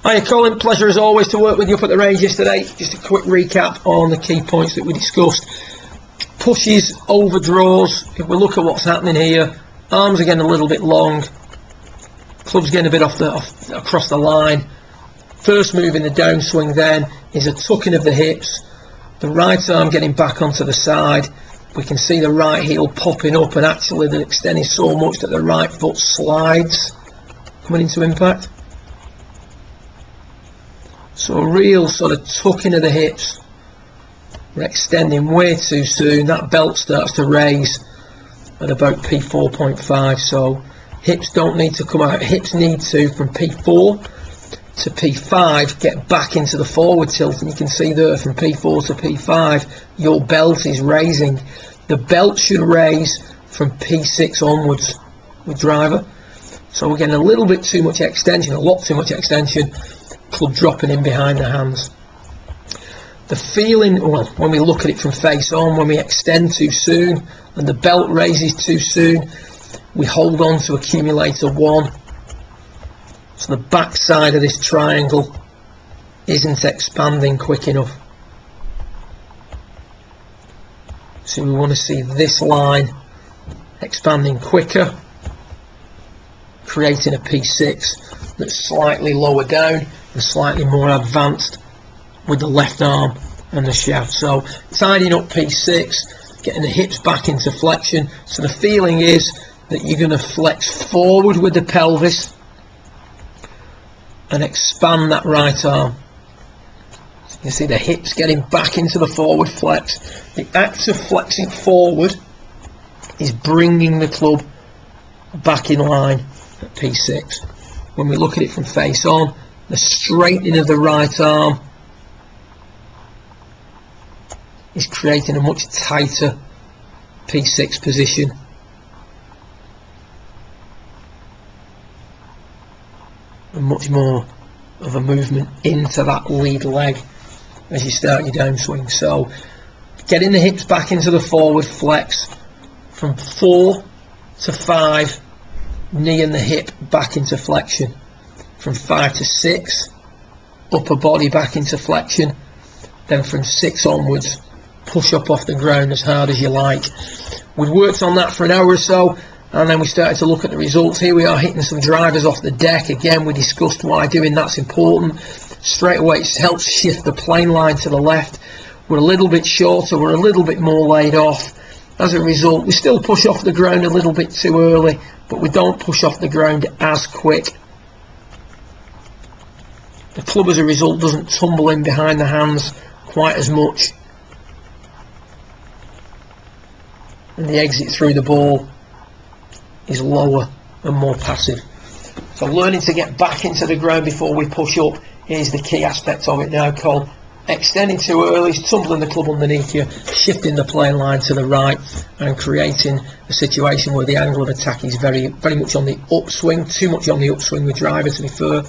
Hiya Colin, pleasure as always to work with you up at the range yesterday. Just a quick recap on the key points that we discussed. Pushes, overdraws. If we look at what's happening here, arms are getting a little bit long, club's getting a bit across the line. First move in the downswing then is a tucking of the hips, the right arm getting back onto the side. We can see the right heel popping up, and actually they're extending so much that the right foot slides coming into impact. So a real sort of tucking of the hips. We're extending way too soon. That belt starts to raise at about P4.5. So hips don't need to come out. Hips need to, from P4 to P5, get back into the forward tilt. And you can see there from P4 to P5, your belt is raising. The belt should raise from P6 onwards with driver. So we're getting a little bit too much extension, a lot too much extension. Club dropping in behind the hands. The feeling, well, when we look at it from face on, when we extend too soon and the belt raises too soon, we hold on to accumulator 1. So the back side of this triangle isn't expanding quick enough. So we want to see this line expanding quicker, creating a P6 that's slightly lower down and slightly more advanced with the left arm and the shaft. So tidying up P6, getting the hips back into flexion. So the feeling is that you're going to flex forward with the pelvis and expand that right arm. So you can see the hips getting back into the forward flex. The act of flexing forward is bringing the club back in line at P6. When we look at it from face on, the straightening of the right arm is creating a much tighter P6 position. And much more of a movement into that lead leg as you start your downswing. So getting the hips back into the forward flex from 4 to 5, knee and the hip back into flexion. From 5 to 6, upper body back into flexion. Then from 6 onwards, push up off the ground as hard as you like. We'd worked on that for an hour or so, and then we started to look at the results. Here we are hitting some drivers off the deck. Again, we discussed why doing that's important. Straight away, it helps shift the plane line to the left. We're a little bit shorter, we're a little bit more laid off. As a result, we still push off the ground a little bit too early, but we don't push off the ground as quick. The club as a result doesn't tumble in behind the hands quite as much, and the exit through the ball is lower and more passive. So learning to get back into the ground before we push up is the key aspect of it now, Cole. Extending too early is tumbling the club underneath you, shifting the plane line to the right and creating a situation where the angle of attack is very much on the upswing, too much on the upswing with driver to be fair,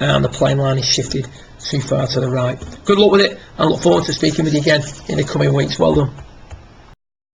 and the plane line is shifted too far to the right. Good luck with it, and look forward to speaking with you again in the coming weeks. Well done.